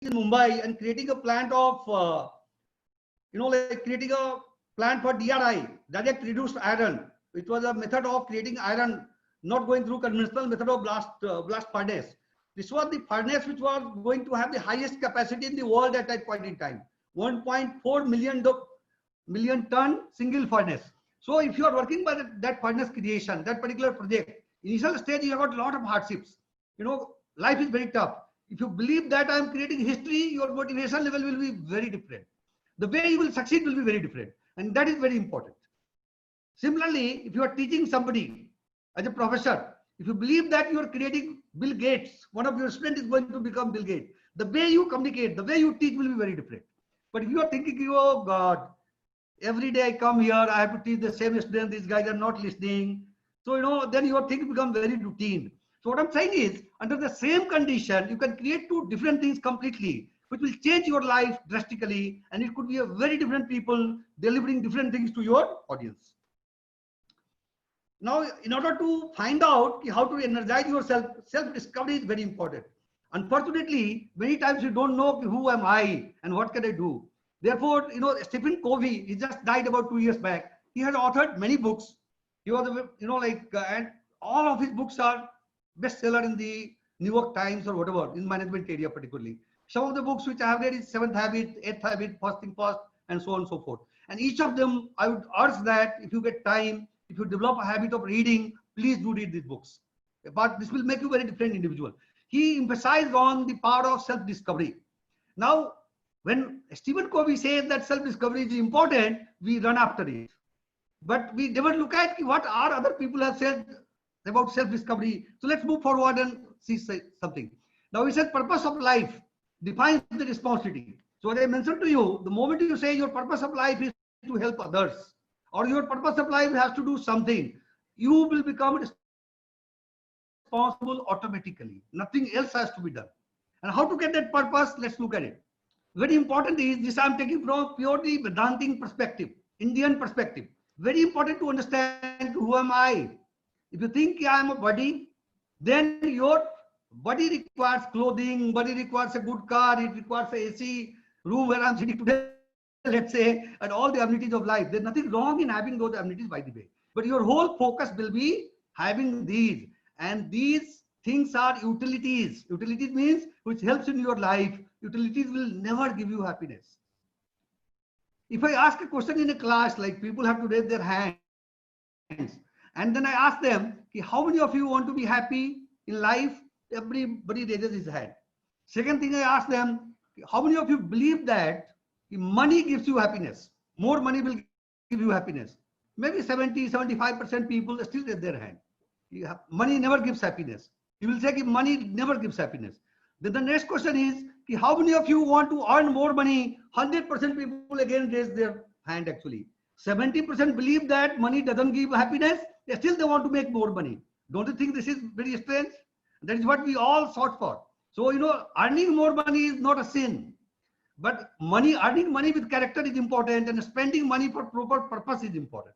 in Mumbai and creating a plant of, like creating a plant for DRI, direct reduced iron. It was a method of creating iron, not going through conventional method of blast furnace. This was the furnace which was going to have the highest capacity in the world at that point in time. 1.4 million ton single furnace. So if you are working by that furnace creation, that particular project, initial stage you have got a lot of hardships. Life is very tough. If you believe that I am creating history, your motivation level will be very different. The way you will succeed will be very different. And that is very important. Similarly, if you are teaching somebody as a professor, if you believe that you are creating Bill Gates, one of your students is going to become Bill Gates, the way you communicate, the way you teach will be very different. But if you are thinking, oh God, every day I come here, I have to teach the same student, these guys are not listening. So, then your thing becomes very routine. So what I'm saying is, under the same condition, you can create two different things completely, which will change your life drastically, and it could be a very different people delivering different things to your audience. Now, in order to find out how to energize yourself, self-discovery is very important. Unfortunately, many times you don't know who am I and what can I do. Therefore, Stephen Covey, he just died about 2 years back. He has authored many books. He was, and all of his books are bestseller in the New York Times or whatever, in management area particularly. Some of the books which I have read is Seventh Habit, Eighth Habit, First Thing First, and so on and so forth. And each of them, I would urge that if you get time, if you develop a habit of reading, please do read these books. But this will make you a very different individual. He emphasized on the power of self-discovery. Now, when Stephen Covey says that self-discovery is important, we run after it. But we never look at what our other people have said about self-discovery. So let's move forward and see something. Now he said purpose of life defines the responsibility. So as I mentioned to you, the moment you say your purpose of life is to help others, or your purpose of life has to do something, you will become responsible automatically. Nothing else has to be done. And how to get that purpose? Let's look at it. Very important is this, I'm taking from purely Vedantic perspective, Indian perspective. Very important to understand who am I. If you think I am a body, then your body requires clothing, body requires a good car, it requires a AC room where I'm sitting today, let's say, and all the amenities of life. There's nothing wrong in having those amenities, by the way. But your whole focus will be having these. And these things are utilities. Utilities means which helps in your life. Utilities will never give you happiness. If I ask a question in a class, like people have to raise their hands, and then I ask them, how many of you want to be happy in life? Everybody raises his hand. Second thing I ask them, how many of you believe that money gives you happiness? More money will give you happiness. Maybe 70-75% people still raise their hand. Money never gives happiness. You will say money never gives happiness. Then the next question is, how many of you want to earn more money? 100% people again raise their hand actually. 70% believe that money doesn't give happiness. Still they want to make more money. Don't you think this is very strange? That is what we all sought for. So, earning more money is not a sin. But earning money with character is important, and spending money for proper purpose is important.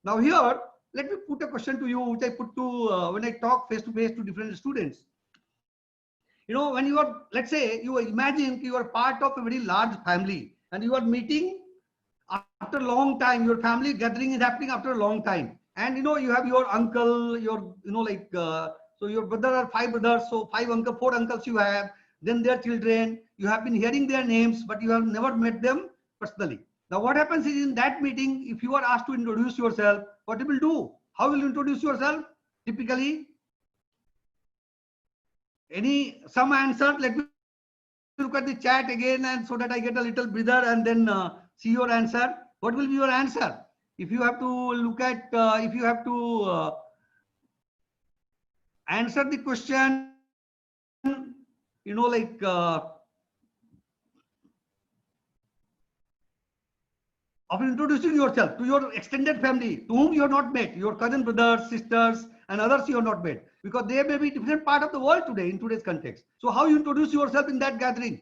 Now here, let me put a question to you, which I put to when I talk face to face to different students. When you are, let's say, you imagine you are part of a very large family and you are meeting after a long time. Your family gathering is happening after a long time, and you have your uncle, your so your brother are 5 brothers, so 4 uncles you have, then their children. You have been hearing their names, but you have never met them personally. Now what happens is, in that meeting, if you are asked to introduce yourself, what you will do? How will you introduce yourself? Typically, some answer. Let me look at the chat again, and so that I get a little breather and then see your answer. What will be your answer? If you have to look at, if you have to answer the question, of introducing yourself to your extended family, to whom you have not met, your cousin, brothers, sisters, and others you have not met, because they may be different part of the world today in today's context. So how you introduce yourself in that gathering?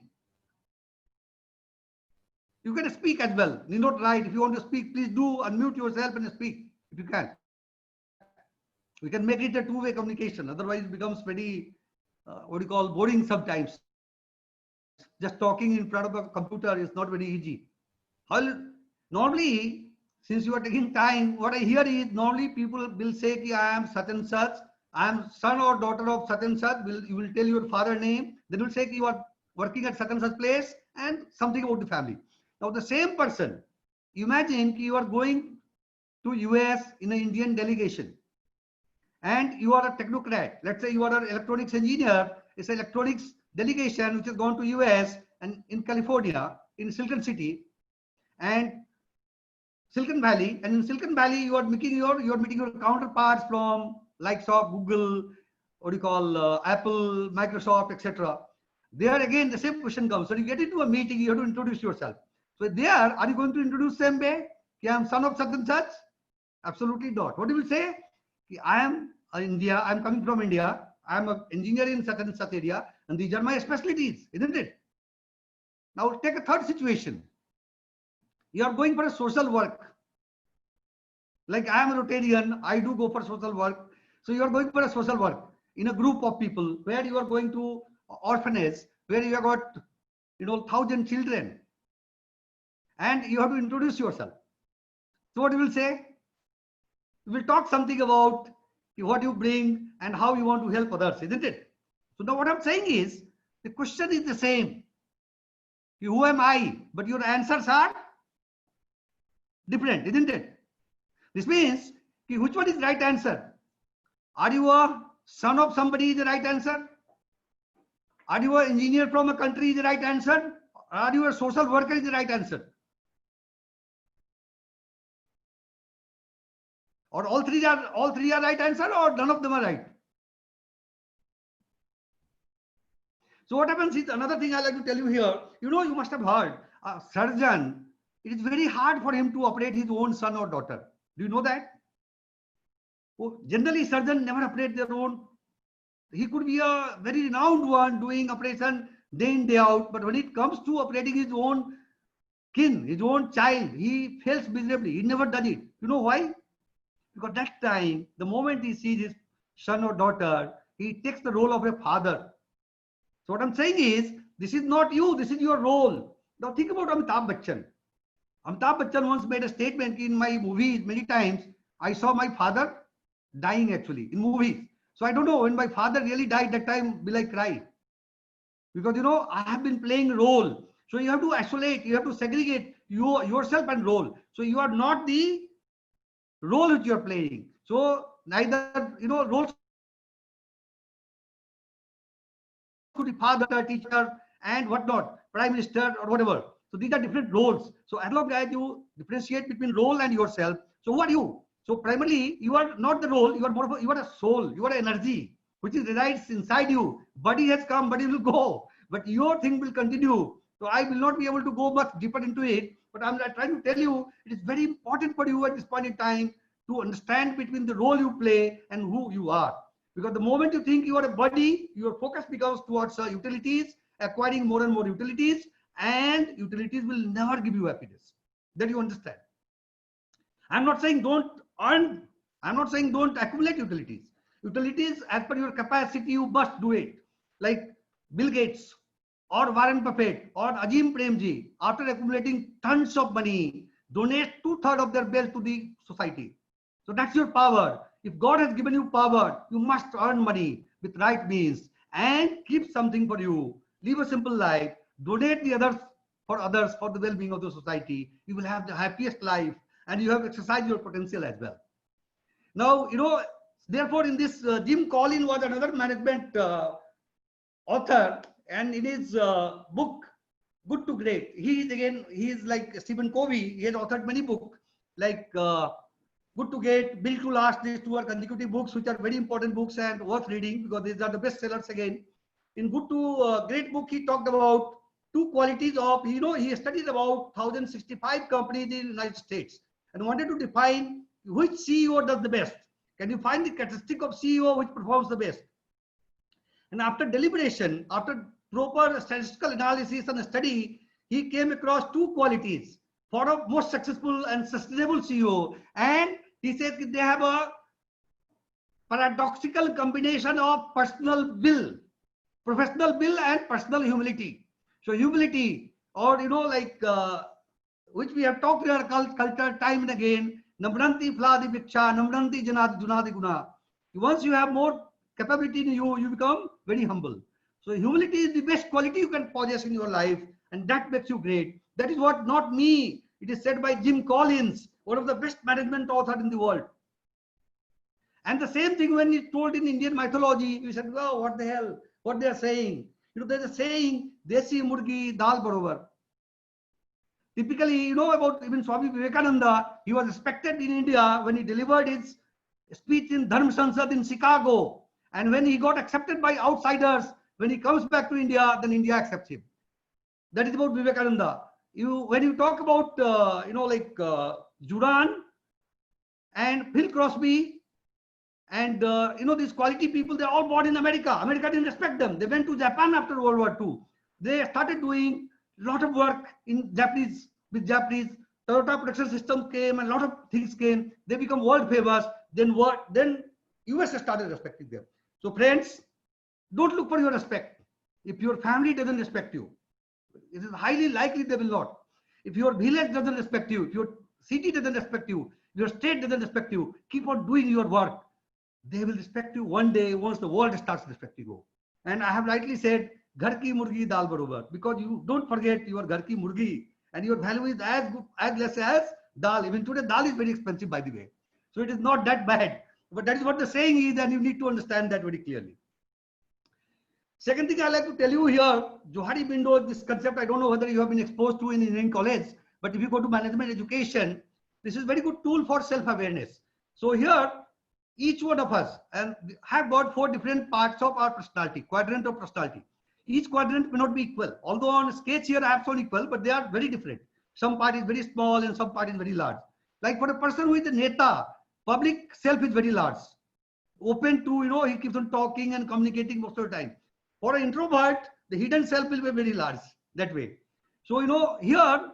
You can speak as well. Need not write. If you want to speak, please do unmute yourself and speak if you can. We can make it a two-way communication. Otherwise, it becomes very, boring sometimes. Just talking in front of a computer is not very easy. Normally, since you are taking time, what I hear is normally people will say ki I am such and such, I am son or daughter of such and such. You will tell your father name. Then will say ki you are working at such and such place and something about the family. Now the same person, imagine ki you are going to US in an Indian delegation and you are a technocrat. Let's say you are an electronics engineer. It's an electronics delegation which has gone to US and in California, in Silicon City and Silicon Valley. And in Silicon Valley, you are meeting your counterparts from likes of Google, what do you call Apple, Microsoft, etc. There again, the same question comes. So you get into a meeting, you have to introduce yourself. So there, are you going to introduce same way? I am son of such and such? Absolutely not. What do you will say? I am India, I am coming from India, I am an engineer in such and such area, and these are my specialties, isn't it? Now take a third situation. You are going for a social work. Like I am a Rotarian, I do go for social work. So you are going for a social work in a group of people where you are going to orphanage, where you have got 1,000 children, and you have to introduce yourself. So what you will say? You will talk something about what you bring and how you want to help others, isn't it? So now what I'm saying is, the question is the same. Who am I? But your answers are different, isn't it? This means, which one is the right answer? Are you a son of somebody is the right answer? Are you an engineer from a country is the right answer? Are you a social worker is the right answer? Or all three are right answer, or none of them are right? So what happens is, another thing I like to tell you here, you must have heard, a surgeon, it is very hard for him to operate his own son or daughter. Do you know that? Oh, generally, surgeons never operate their own. He could be a very renowned one doing operation day in, day out, but when it comes to operating his own kin, his own child, he fails miserably. He never does it. You know why? Because that time, the moment he sees his son or daughter, he takes the role of a father. So what I'm saying is, this is not you, this is your role. Now think about Amitabh Bachchan. Amitabh Bachchan once made a statement in my movies many times. I saw my father dying actually in movies. So I don't know, when my father really died, that time will I cry? Because I have been playing a role. So you have to isolate, you have to segregate yourself and role. So you are not the role which you are playing. So neither, roles could be father, teacher, and whatnot, prime minister or whatever. So these are different roles. So as long as you differentiate between role and yourself, so what are you? So primarily, you are not the role, you are more of you are a soul, you are energy, which resides inside you. Body has come, body will go, but your thing will continue. So I will not be able to go much deeper into it, but I'm trying to tell you, it is very important for you at this point in time to understand between the role you play and who you are. Because the moment you think you are a body, your focus becomes towards utilities, acquiring more and more utilities, and utilities will never give you happiness. That you understand. I'm not saying don't earn, I'm not saying don't accumulate utilities. Utilities, as per your capacity, you must do it. Like Bill Gates or Warren Buffett or Azim Premji, after accumulating tons of money, donate 2/3 of their wealth to the society. So that's your power. If God has given you power, you must earn money with right means and keep something for you. Live a simple life. Donate the others for the well-being of the society. You will have the happiest life, and you have exercised your potential as well. Now, therefore, in this Jim Collins was another management author, and in his book, Good to Great, he is like Stephen Covey. He has authored many books like Good to Great, Built to Last. These two are consecutive books which are very important books and worth reading because these are the best sellers again. In Good to Great book, he talked about two qualities of, he studied about 1,065 companies in the United States and wanted to define which CEO does the best. Can you find the characteristic of CEO which performs the best? And after deliberation, after proper statistical analysis and study, he came across two qualities for a most successful and sustainable CEO. And he said they have a paradoxical combination of personal will, professional will, and personal humility. So humility, or which we have talked in our culture time and again, Namranti Fladi Viksha, Namranti Janadi Junadi Guna. Once you have more capability in you, you become very humble. So humility is the best quality you can possess in your life, and that makes you great. That is what, not me. It is said by Jim Collins, one of the best management authors in the world. And the same thing when he told in Indian mythology, we said, wow, what the hell, what they are saying. There's a saying, Desi Murgi Dal Barobar. Typically, about even Swami Vivekananda, he was respected in India when he delivered his speech in Dharm Sansad in Chicago. And when he got accepted by outsiders, when he comes back to India, then India accepts him. That is about Vivekananda. When you talk about, Juran and Phil Crosby, and these quality people, they're all born in America. America didn't respect them. They went to Japan after World War II. They started doing a lot of work in Japanese, with Japanese. Toyota production system came, and a lot of things came. They become world famous. Then US started respecting them. So friends, don't look for your respect. If your family doesn't respect you, it is highly likely they will not. If your village doesn't respect you, if your city doesn't respect you, your state doesn't respect you, keep on doing your work. They will respect you one day once the world starts respecting you. And I have rightly said, Ghar ki murgi dal barobar, because you don't forget your Ghar ki murgi, and your value is as good, as less as dal. Even today, dal is very expensive, by the way. So it is not that bad. But that is what the saying is, and you need to understand that very clearly. Second thing I like to tell you here, Johari Bindo, this concept, I don't know whether you have been exposed to in Indian college, but if you go to management education, this is a very good tool for self-awareness. So here, each one of us and have got 4 different parts of our personality, quadrant of personality. Each quadrant may not be equal. Although on a sketch here I have shown equal, but they are very different. Some part is very small and some part is very large. Like for a person who is a neta, public self is very large. Open to, he keeps on talking and communicating most of the time. For an introvert, the hidden self will be very large that way. So, here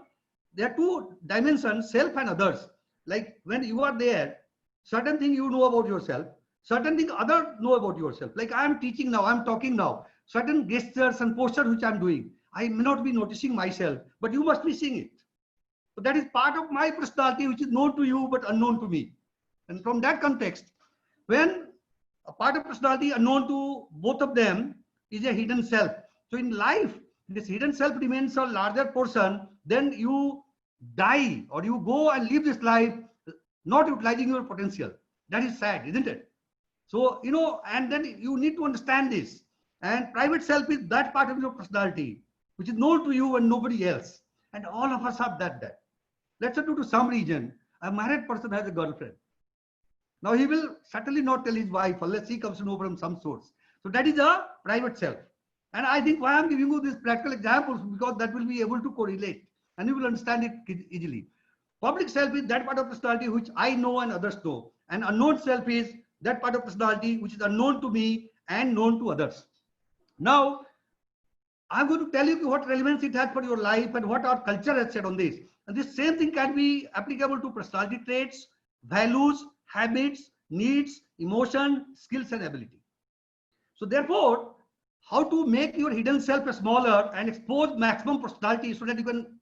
there are 2 dimensions, self and others. Like when you are there, certain thing you know about yourself, certain thing other know about yourself. Like I am teaching now, I am talking now, certain gestures and postures which I am doing, I may not be noticing myself, but you must be seeing it. So that is part of my personality which is known to you but unknown to me. And from that context, when a part of personality unknown to both of them is a hidden self. So in life, this hidden self remains a larger portion, then you die or you go and live this life not utilizing your potential. That is sad, isn't it? So, and then you need to understand this. And private self is that part of your personality, which is known to you and nobody else. And all of us have that. Let's say due to some reason, a married person has a girlfriend. Now he will certainly not tell his wife unless he comes to know from some source. So that is a private self. And I think why I'm giving you these practical examples, because that will be able to correlate and you will understand it easily. Public self is that part of personality which I know and others know. And unknown self is that part of personality which is unknown to me and known to others. Now, I'm going to tell you what relevance it has for your life and what our culture has said on this. And this same thing can be applicable to personality traits, values, habits, needs, emotion, skills, and ability. So therefore, how to make your hidden self smaller and expose maximum personality so that you can,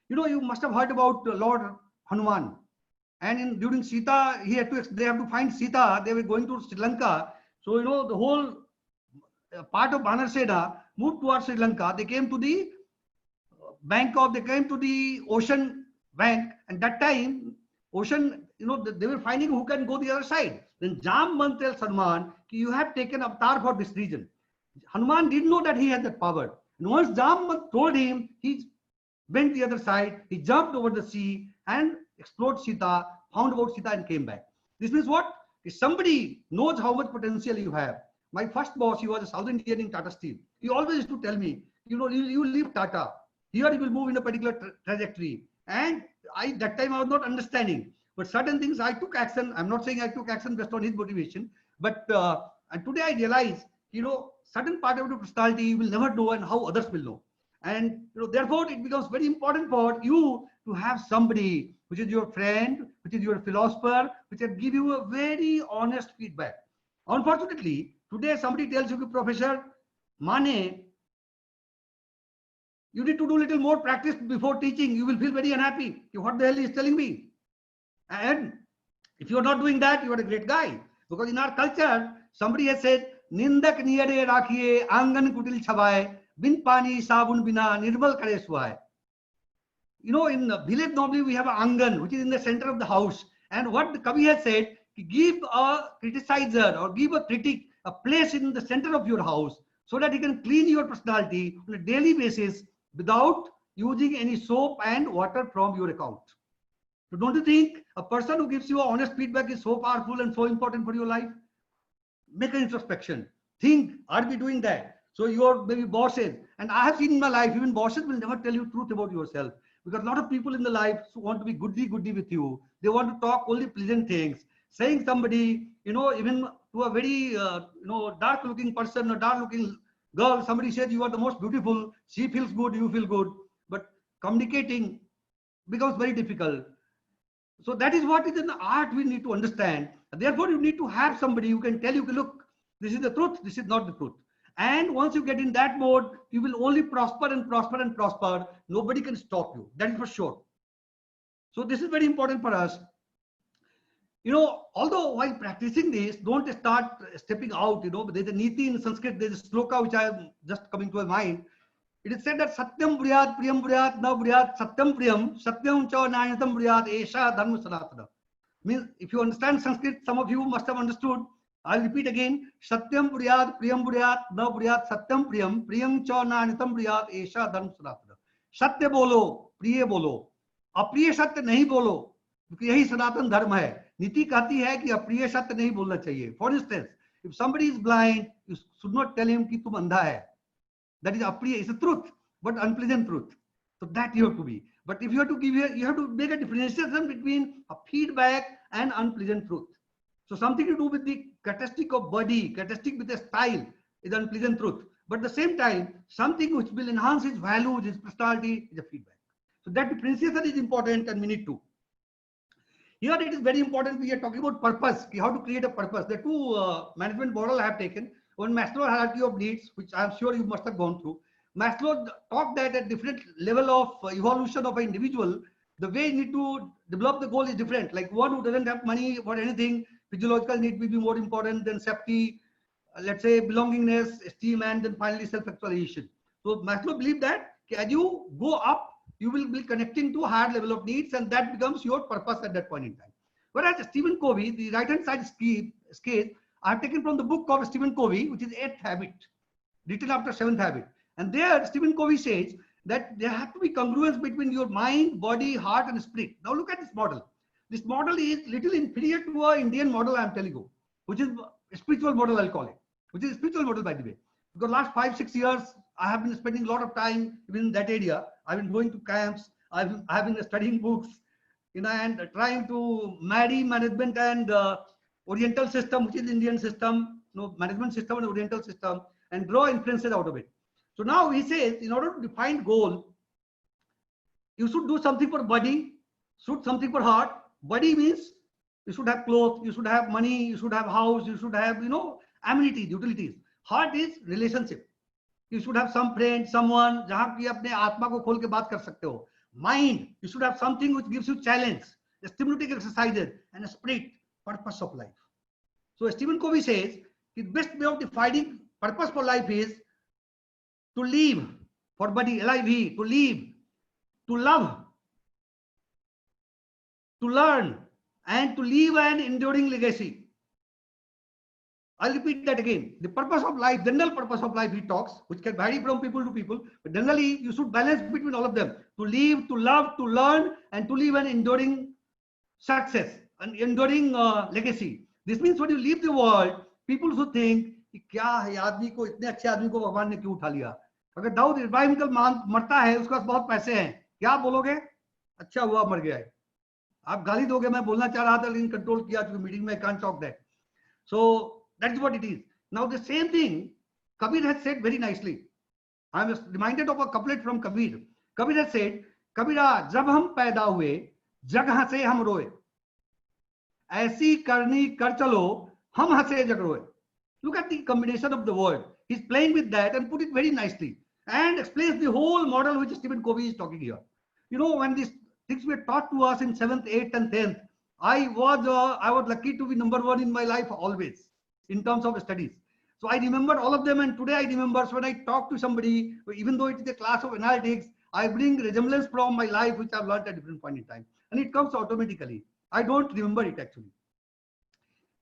you must have heard about Lord Hanuman. And during Sita, they have to find Sita. They were going to Sri Lanka. So, the whole part of Banasena moved towards Sri Lanka. They came to the they came to the ocean bank. And that time, ocean, they were finding who can go the other side. Then Jamban tells Hanuman, you have taken avatar for this region. Hanuman didn't know that he had that power. And once Jamban told him, he went the other side, he jumped over the sea and explored Sita, found about Sita and came back. This means what? If somebody knows how much potential you have. My first boss, he was a South Indian in Tata Steel. He always used to tell me, you leave Tata. Here you will move in a particular trajectory. And that time I was not understanding. But certain things I took action. I'm not saying I took action based on his motivation. But and today I realize, certain part of your personality you will never know and how others will know. And therefore it becomes very important for you to have somebody which is your friend, which is your philosopher, which can give you a very honest feedback. Unfortunately, today somebody tells you, Professor, Mane, You need to do a little more practice before teaching. You will feel very unhappy. What the hell is telling me? And if you are not doing that, you are a great guy. Because in our culture, somebody has said, Nindak niyare rakhiye, angan kutil chhawaye, bin pani sabun bina, nirmal kare suhaye. You know, in the village, normally we have an angan, which is in the center of the house. And what the Kavi has said, give a criticizer or give a critic a place in the center of your house so that he can clean your personality on a daily basis without using any soap and water from your account. So don't you think a person who gives you honest feedback is so powerful and so important for your life? Make an introspection. Think, are we doing that? So your maybe bosses, and I have seen in my life, even bosses will never tell you truth about yourself. Because a lot of people in the life want to be goody with you. They want to talk only pleasant things. Saying somebody, you know, even to a very, dark looking person, a dark looking girl, somebody says you are the most beautiful. She feels good, you feel good. But communicating becomes very difficult. So that is what is an art we need to understand. Therefore, you need to have somebody who can tell you, look, this is the truth, this is not the truth. And once you get in that mode, you will only prosper and prosper and prosper. Nobody can stop you. That is for sure. So this is very important for us. You know, although while practicing this, don't start stepping out. You know, there's a niti in Sanskrit, there's a sloka which I am just coming to my mind. It is said that Satyam Buryat, Priyam Buryat, Na Buryat, Satyam Priyam, Satyam Cha Nayatam Buryat, Esha Dharma Sanatana. Means, if you understand Sanskrit, some of you must have understood. I'll repeat again. Satyam Buryat, Priyam Buryat, Na Buryat, Satyam Priyam, Priyam Cha Nayatam Buryat, Esha Dharma Sanatana. Satya bolo, Priya bolo. अप्रिय सत्य नहीं बोलो, क्योंकि यही सनातन धर्म है. नीति कहती है कि अप्रिय सत्य नहीं बोलना चाहिए. For instance, if somebody is blind, you should not tell him कि तुम अंधा है. That is apriya, it's a truth, but unpleasant truth. So that you have to be. But if you have to give, you have to make a differentiation between a feedback and unpleasant truth. So something to do with the characteristic of body, characteristic with the style is unpleasant truth. But at the same time, something which will enhance his values, his personality is a feedback. So that differentiation is important and we need to. Here it is very important. We are talking about purpose, how to create a purpose. The two management model I have taken. One, Maslow hierarchy of needs, which I am sure you must have gone through. Maslow talked that at different level of evolution of an individual, the way you need to develop the goal is different. Like one who doesn't have money for anything, physiological need will be more important than safety, let's say belongingness, esteem, and then finally self-actualization. So Maslow believed that as you go up, you will be connecting to a higher level of needs, and that becomes your purpose at that point in time. Whereas Stephen Covey, the right-hand side scale, I have taken from the book of Stephen Covey, which is 8th Habit, written after 7th Habit. And there, Stephen Covey says that there have to be congruence between your mind, body, heart, and spirit. Now look at this model. This model is little inferior to an Indian model, I am telling you, which is a spiritual model, I'll call it, which is a spiritual model, by the way. Because last 5-6 years, I have been spending a lot of time in that area. I've been going to camps. I have been studying books, you know, and trying to marry management and Oriental system, which is Indian system, you know, management system and Oriental system, and draw inferences out of it. So now he says, in order to define goal, you should do something for body, should something for heart. Body means you should have clothes, you should have money, you should have house, you should have, you know, amenities, utilities. Heart is relationship. You should have some friend, someone जहाँ की अपने आत्मा को खोल के बात कर सकते हो. Mind, you should have something which gives you challenge, stimulating exercises, and a spirit, purpose of life. So Stephen Covey says the best way of defining purpose for life is to live, for body, alive, to live, to love, to learn, and to leave an enduring legacy. I'll repeat that again. The purpose of life, general purpose of life, he talks, which can vary from people to people, but generally you should balance between all of them. To live, to love, to learn, and to leave an enduring success, an enduring legacy. This means when you leave the world, people should think, क्या है आदमी को, इतने अच्छे आदमी को भगवान ने क्यों उठा लिया? अगर दाऊद इब्राहिम कल मरता है, उसके पास बहुत पैसे हैं, क्या बोलोगे? अच्छा हुआ मर गया है. आप गाली दोगे, मैं बोलना चाह रहा था लेकिन कंट्रोल किया क्योंकि मीटिंग में can't talk that. So that is what it is. Now the same thing Kabir has said very nicely. I am reminded of a couplet from Kabir. Kabir has said, कबीरा जब हम पैदा हुए जग हंसे हम रोए, ऐसी करनी कर चलो हम हंसे जग रोए. Look at the combination of the word. He's playing with that and put it very nicely. and explains the whole model which Stephen Covey is talking here. You know, when these things were taught to us in 7th, 8th, and 10th, I was lucky to be number one in my life always in terms of studies. So I remember all of them, and today I remember. So when I talk to somebody, even though it is a class of analytics, I bring resemblance from my life, which I've learned at different point in time, and it comes automatically. I don't remember it actually.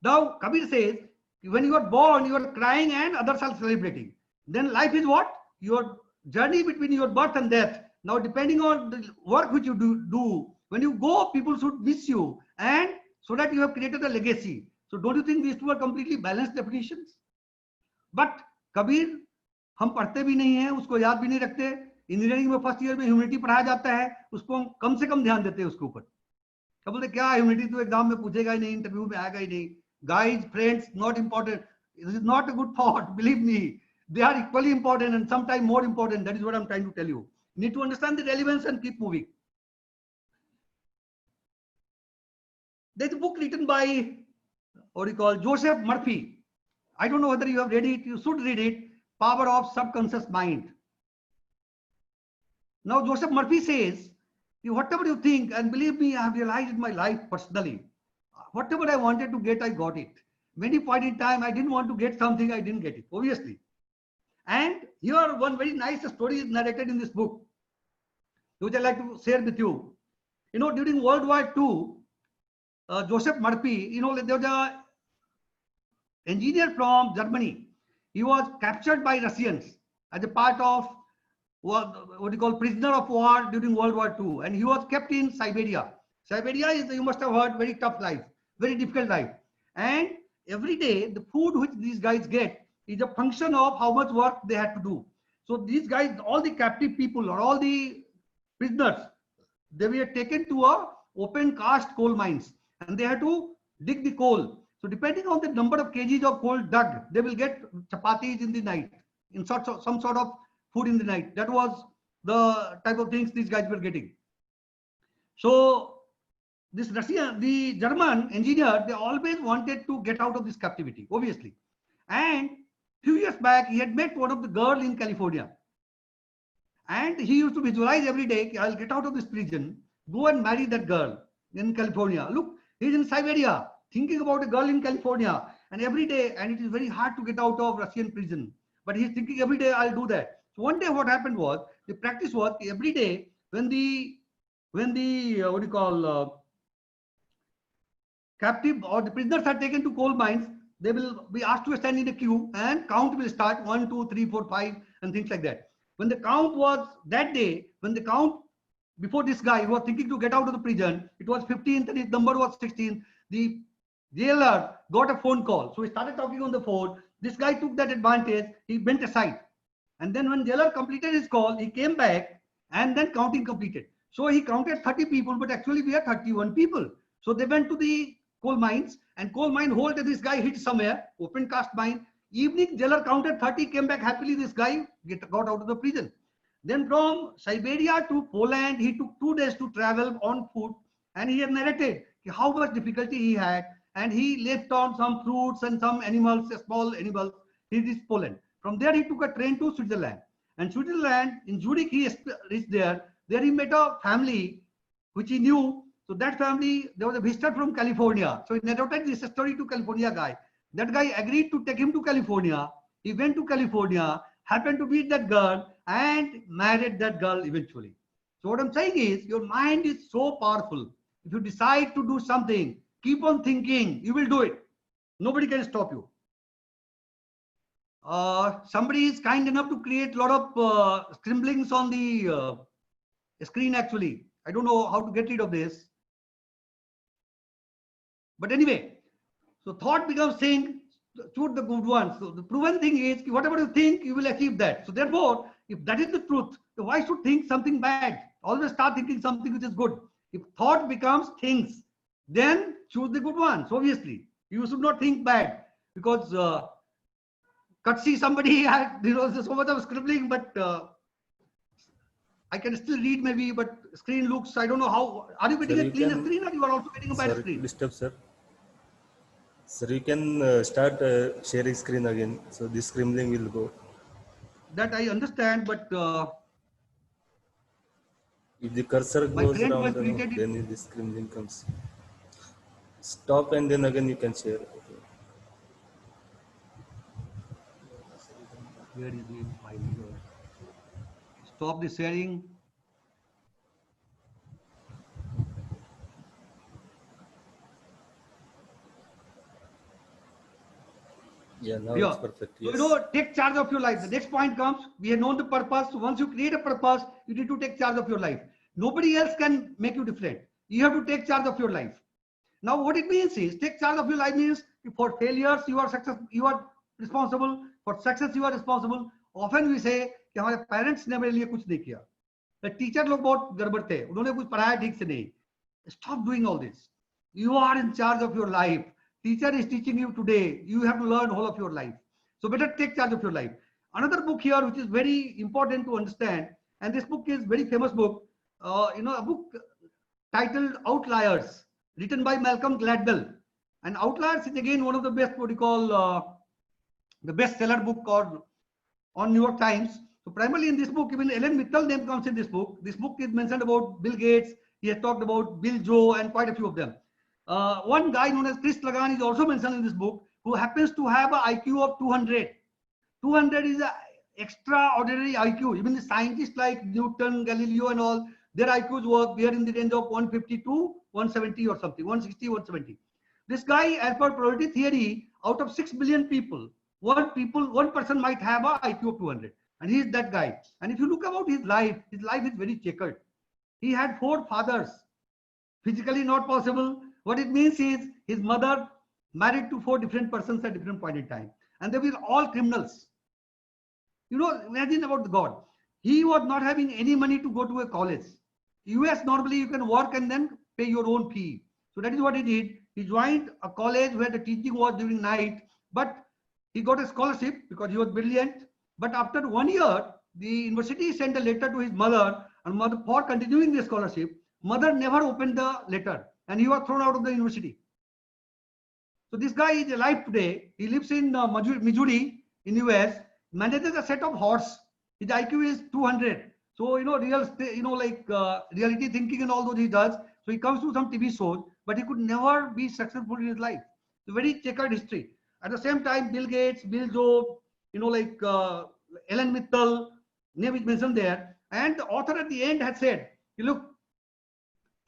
Now Kabir says, when you are born, you are crying and others are celebrating. Then life is what? Your journey between your birth and death. Now, depending on the work which you do, when you go, people should miss you, and so that you have created a legacy. So don't you think these two are completely balanced definitions? But Kabir हम पढ़ते भी नहीं हैं, उसको याद भी नहीं रखते. इंजीनियरिंग में फर्स्ट ईयर में ह्यूमैनिटी पढ़ाया जाता है, उसको हम कम से कम ध्यान देते हैं उसके ऊपर. क्या बोलते क्या ह्यूमैनिटी तो एग्जाम में पूछेगा ही नहीं, इंटरव्यू में आएगा ही नहीं. Guys, friends, not important. This is not a good thought. Believe me, they are equally important and sometimes more important. That is what I'm trying to tell you. You need to understand the relevance and keep moving. There's a book written by, what do you call, Joseph Murphy. I don't know whether you have read it. You should read it. Power of Subconscious Mind. Now, Joseph Murphy says, whatever you think, and believe me, I have realized in my life personally, whatever I wanted to get, I got it. Many point in time, I didn't want to get something, I didn't get it, obviously. And here, one very nice story is narrated in this book, which I like to share with you. You know, during World War II, Joseph Murphy, you know, there was an engineer from Germany. He was captured by Russians as a part of what you call prisoner of war during World War II, and he was kept in Siberia. Siberia is, you must have heard, very tough life, very difficult life. And every day, the food which these guys get is a function of how much work they had to do. So these guys, all the captive people or all the prisoners, they were taken to a open cast coal mines, and they had to dig the coal. So depending on the number of kgs of coal dug, they will get chapatis in the night, in some sort of food in the night. That was the type of things these guys were getting. So this the German engineer, they always wanted to get out of this captivity, obviously. And few years back, he had met one of the girls in California. And he used to visualize every day, I'll get out of this prison, go and marry that girl in California. Look, he's in Siberia, thinking about a girl in California. And every day, and it is very hard to get out of Russian prison. But he's thinking every day, I'll do that. So one day what happened was, the practice was every day when the what do you call, captive or the prisoners are taken to coal mines, they will be asked to stand in a queue and count will start 1, 2, 3, 4, 5 and things like that. When the count was that day, when the count before this guy was thinking to get out of the prison, it was 15th and his number was 16th. The jailer got a phone call. So he started talking on the phone. This guy took that advantage. He went aside. And then when jailer completed his call, he came back and then counting completed. So he counted 30 people, but actually we had 31 people. So they went to the coal mines, and coal mine hole that this guy hit somewhere, open cast mine. Evening, jailer counted 30, came back happily. This guy got out of the prison. Then from Siberia to Poland, he took 2 days to travel on foot, and he had narrated how much difficulty he had, and he left on some fruits and some animals, small animals. He reached Poland. From there, he took a train to Switzerland. And Switzerland, in Zurich, he reached there. There he met a family which he knew. So that family, there was a visitor from California. So he narrated this story to California guy. That guy agreed to take him to California. He went to California, happened to meet that girl, and married that girl eventually. So what I'm saying is, your mind is so powerful. If you decide to do something, keep on thinking, you will do it. Nobody can stop you. Somebody is kind enough to create a lot of scribblings on the screen actually. I don't know how to get rid of this. But anyway, so thought becomes saying, choose the good ones. So the proven thing is, whatever you think, you will achieve that. So therefore, if that is the truth, then why should think something bad? Always start thinking something which is good. If thought becomes things, then choose the good ones. Obviously, you should not think bad, because see somebody had, so much of scribbling, but I can still read maybe, but screen looks, I don't know how. Are you getting a cleaner screen, or you are also getting a bad screen? Disturb, sir. Sir, you can start sharing screen again. So this scribbling will go. That I understand, but If the cursor my goes friend who has around, created it. then the screen link comes. Stop and then again you can share. Okay. Where is the file here? Stop the sharing. Yeah, now it's Yeah. perfect. So, Yes. take charge of your life. The next point comes, we have known the purpose. So once you create a purpose, you need to take charge of your life. Nobody else can make you different. You have to take charge of your life. Now, what it means is, take charge of your life means for failures, you are success, you are responsible. For success, you are responsible. Often we say कि हमारे parents ने मेरे लिए कुछ नहीं किया. The teacher लोग बहुत गड़बड़ थे. उन्होंने कुछ पढ़ाया ठीक से नहीं. Stop doing all this. You are in charge of your life. Teacher is teaching you today. You have to learn whole of your life. So better take charge of your life. Another book here, which is very important to understand, and this book is very famous book. A book titled Outliers, written by Malcolm Gladwell. And Outliers is again one of the best, what you call, the bestseller book on New York Times. So primarily in this book, even Ellen Mitchell name comes in this book. This book is mentioned about Bill Gates. He has talked about Bill Joe and quite a few of them. One guy known as Chris Lagan is also mentioned in this book, who happens to have an IQ of 200. 200 is an extraordinary IQ. Even the scientists like Newton, Galileo and all, their IQs work there in the range of 150 to 170 or something, 160, 170. This guy, as per probability theory, out of 6 billion people, one person might have an IQ of 200. And he is that guy. And if you look about his life is very checkered. He had 4 fathers. Physically not possible. What it means is his mother married to 4 different persons at different point in time. And they were all criminals. Imagine about God. He was not having any money to go to a college. US normally you can work and then pay your own fee. So that is what he did. He joined a college where the teaching was during night, but he got a scholarship because he was brilliant. But after 1 year, the university sent a letter to his mother, and mother for continuing the scholarship. Mother never opened the letter, and he was thrown out of the university. So this guy is alive today. He lives in Missouri in US, manages a set of horse. His IQ is 200. So, reality thinking and all those he does. So he comes to some TV shows, but he could never be successful in his life. It's a very checkered history. At the same time, Bill Gates, Bill Joe, Ellen Mitchell, name is mentioned there. And the author at the end had said, look,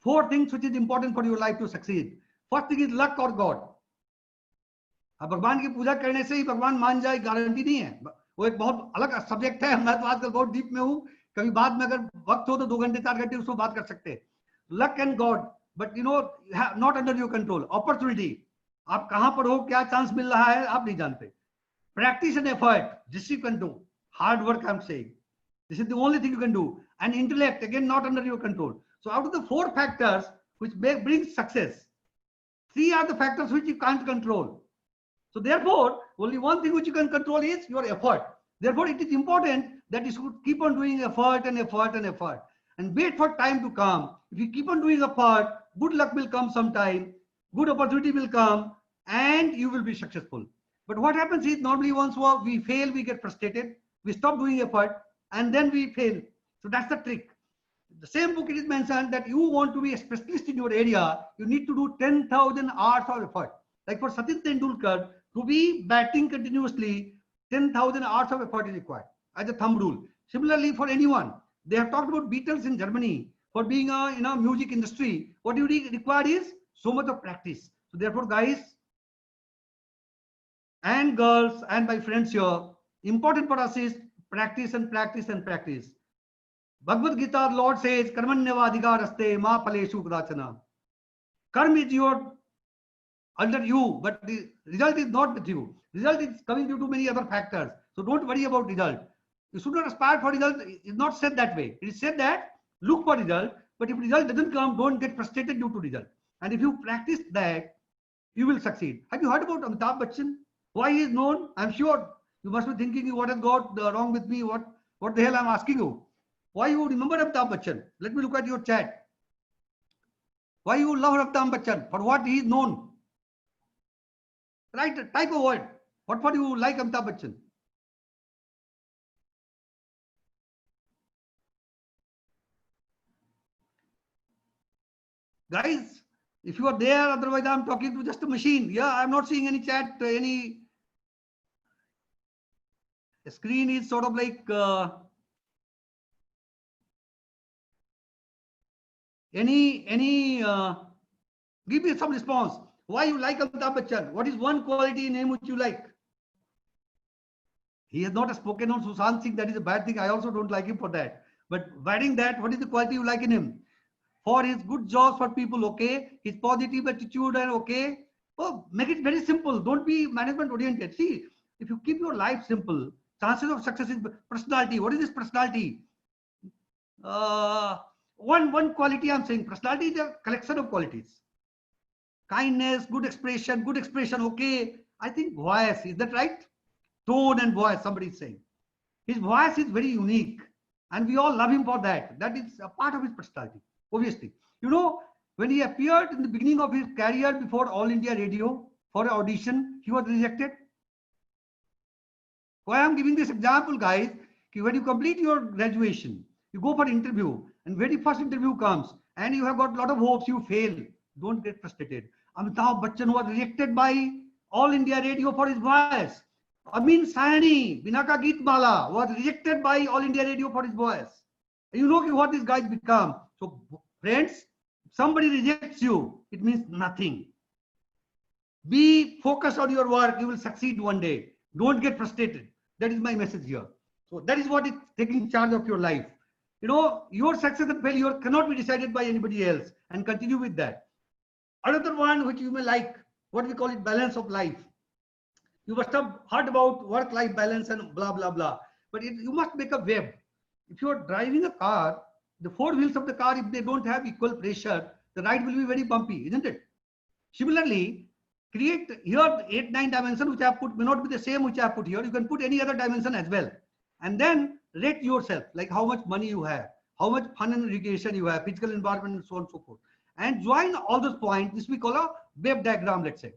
4 things which is important for your life to succeed. First thing is luck or God. अब भगवान की पूजा करने से ही भगवान मान जाए guarantee नहीं है. वो एक बहुत अलग सब्जेक्ट है. मैं तो आजकल बहुत डीप में हूं. कभी बाद में अगर वक्त हो तो 2 घंटे 4 घंटे उसको बात कर सकते हैं. Luck and God, but not under your control. Opportunity, आप कहां पर हो, क्या चांस मिल रहा है, आप नहीं जानते. Practice and effort, this you can do. Hard work, I'm saying. This is the only thing you can do. And intellect, again, not under your control. So out of the 4 factors which bring success, 3 are the factors which you can't control. So therefore, only one thing which you can control is your effort. Therefore, it is important that you should keep on doing effort and effort and effort, and wait for time to come. If you keep on doing effort, good luck will come sometime, good opportunity will come, and you will be successful. But what happens is normally once we fail, we get frustrated, we stop doing effort, and then we fail. So that's the trick. The same book it is mentioned that you want to be a specialist in your area, you need to do 10,000 hours of effort. Like for Sachin Tendulkar, to be batting continuously, 10,000 hours of effort is required as a thumb rule. Similarly, for anyone, they have talked about Beatles in Germany for being in a music industry. What you require is so much of practice. So therefore, guys and girls and my friends here, important for us is practice and practice and practice. Bhagavad Gita, Lord says, Karmanyavadhikaraste ma phaleshu kadachana. Karma is your under you, but the result is not with you. Result is coming due to many other factors. So don't worry about result. You should not aspire for result. It's not said that way. It is said that look for result, but if result doesn't come, don't get frustrated due to result. And if you practice that, you will succeed. Have you heard about Amitabh Bachchan? Why he is known? I'm sure you must be thinking, what has got wrong with me? What the hell I'm asking you? Why you remember Amitabh Bachchan? Let me look at your chat. Why you love Amitabh Bachchan? For what he is known? Right, type a word. What for you like Amitabh Bachchan? Guys, if you are there, otherwise I'm talking to just a machine. Yeah, I'm not seeing any chat, any screen is sort of like give me some response. Why you like Amitabh Bachchan? What is one quality in him which you like? He has not spoken on Sushant Singh. That is a bad thing. I also don't like him for that. But barring that, what is the quality you like in him? For his good jobs for people, okay. His positive attitude and okay. Oh, make it very simple. Don't be management oriented. See, if you keep your life simple, chances of success is personality. What is this personality? Uh, one quality I'm saying. Personality is a collection of qualities. Kindness, good expression, okay. I think voice, is that right? Tone and voice, somebody is saying. His voice is very unique and we all love him for that. That is a part of his personality, obviously. You know, when he appeared in the beginning of his career before All India Radio for an audition, he was rejected. Why I'm giving this example, guys, when you complete your graduation, you go for interview and very first interview comes and you have got a lot of hopes, you fail. Don't get frustrated. Amitabh Bachchan was rejected by All India Radio for his voice. Amin Sayani, Binaka Geetmala was rejected by All India Radio for his voice. You know what these guys become. So friends, if somebody rejects you, it means nothing. Be focused on your work. You will succeed one day. Don't get frustrated. That is my message here. So that is what is taking charge of your life. You know, your success and failure cannot be decided by anybody else, and continue with that. Another one which you may like, what we call it, balance of life. You must have heard about work-life balance and blah, blah, blah. But you must make a web. If you are driving a car, the four wheels of the car, if they don't have equal pressure, the ride will be very bumpy, isn't it? Similarly, create here 8, 9 dimension which I have put may not be the same which I have put here. You can put any other dimension as well. And then rate yourself, like how much money you have, how much fun and recreation you have, physical environment, and so on and so forth. And join all those points. This we call a web diagram, let's say.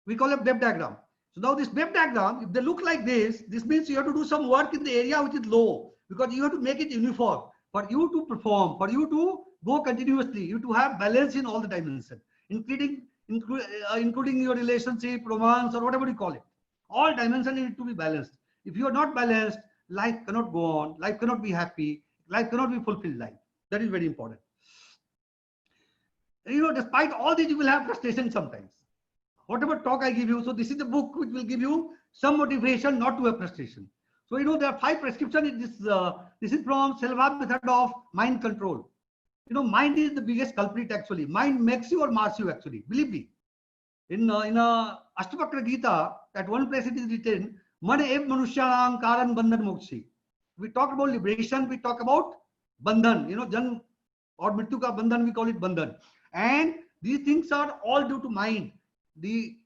We call it web diagram. So now this web diagram, if they look like this means you have to do some work in the area which is low, because you have to make it uniform for you to perform, for you to go continuously, you to have balance in all the dimensions, including your relationship, romance, or whatever you call it. All dimensions need to be balanced. If you are not balanced, life cannot go on, life cannot be happy, life cannot be fulfilled life. That is very important. You know, despite all this, you will have frustration sometimes. Whatever talk I give you, so this is the book which will give you some motivation not to have frustration. So, you know, there are 5 prescriptions in this. This is from Selva method of mind control. You know, mind is the biggest culprit actually. Mind makes you or mars you actually, believe me. In Ashtavakra Gita, at one place it is written, Man ev manushyanam karan bandhan mokshi. We talk about liberation, we talk about bandhan, you know, jan or mrityu ka bandhan, we call it bandhan. And these things are all due to mind. The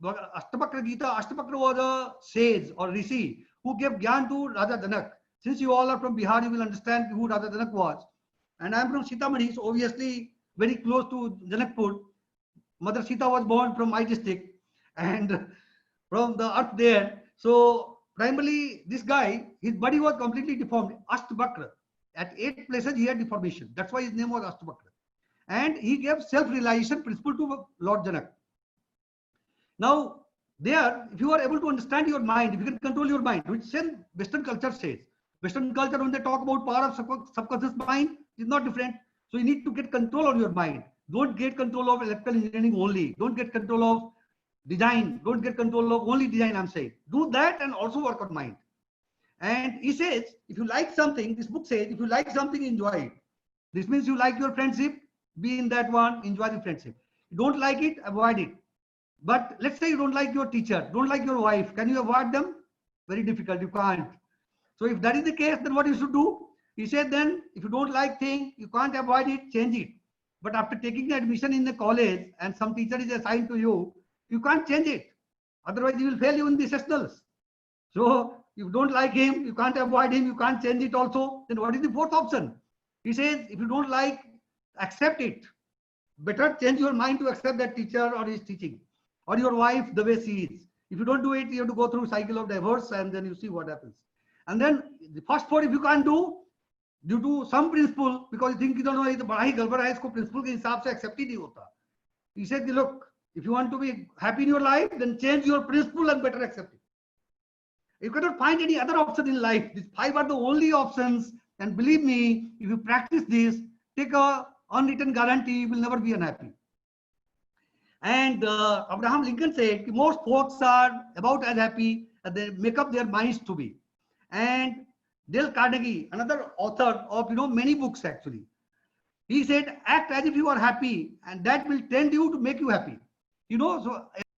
Ashtavakra Gita, Ashtavakra was a sage or rishi who gave gyan to Raja Janak. Since you all are from Bihar, you will understand who Raja Janak was. And I am from Sitamarhi, so obviously very close to Janakpur. Mother Sita was born from my district and from the earth there. So primarily this guy, his body was completely deformed, Ashtavakra. At 8 places he had deformation. That's why his name was Ashtavakra. And he gave self-realization principle to Lord Janak. Now, there, if you are able to understand your mind, if you can control your mind, which Western culture says, Western culture, when they talk about power of subconscious mind, is not different. So you need to get control on your mind. Don't get control of electrical engineering only. Don't get control of design. Don't get control of only design, I'm saying. Do that and also work on mind. And he says, if you like something, this book says, if you like something, enjoy it. This means you like your friendship, be in that one, enjoy the friendship. You don't like it, avoid it. But let's say you don't like your teacher, don't like your wife. Can you avoid them? Very difficult, you can't. So if that is the case, then what you should do? He said then, if you don't like thing, you can't avoid it, change it. But after taking the admission in the college and some teacher is assigned to you, you can't change it. Otherwise, he will fail you in the sessionals. So if you don't like him, you can't avoid him, you can't change it also. Then what is the 4th option? He says, if you don't like, accept it. Better change your mind to accept that teacher or his teaching. Or your wife, the way she is. If you don't do it, you have to go through cycle of divorce and then you see what happens. And then the first 4, if you can't do, due to some principle, because you think you don't know, ये तो बड़ा ही गड़बड़ है, इसको principle के हिसाब से accept ही नहीं होता. He said, look, if you want to be happy in your life, then change your principle and better accept it. You cannot find any other option in life. These 5 are the only options. And believe me, if you practice this, take a unwritten guarantee, you will never be unhappy. And Abraham Lincoln said, most folks are about as happy as they make up their minds to be. And Dale Carnegie, another author of many books actually, he said, act as if you are happy, and that will tend you to make you happy. So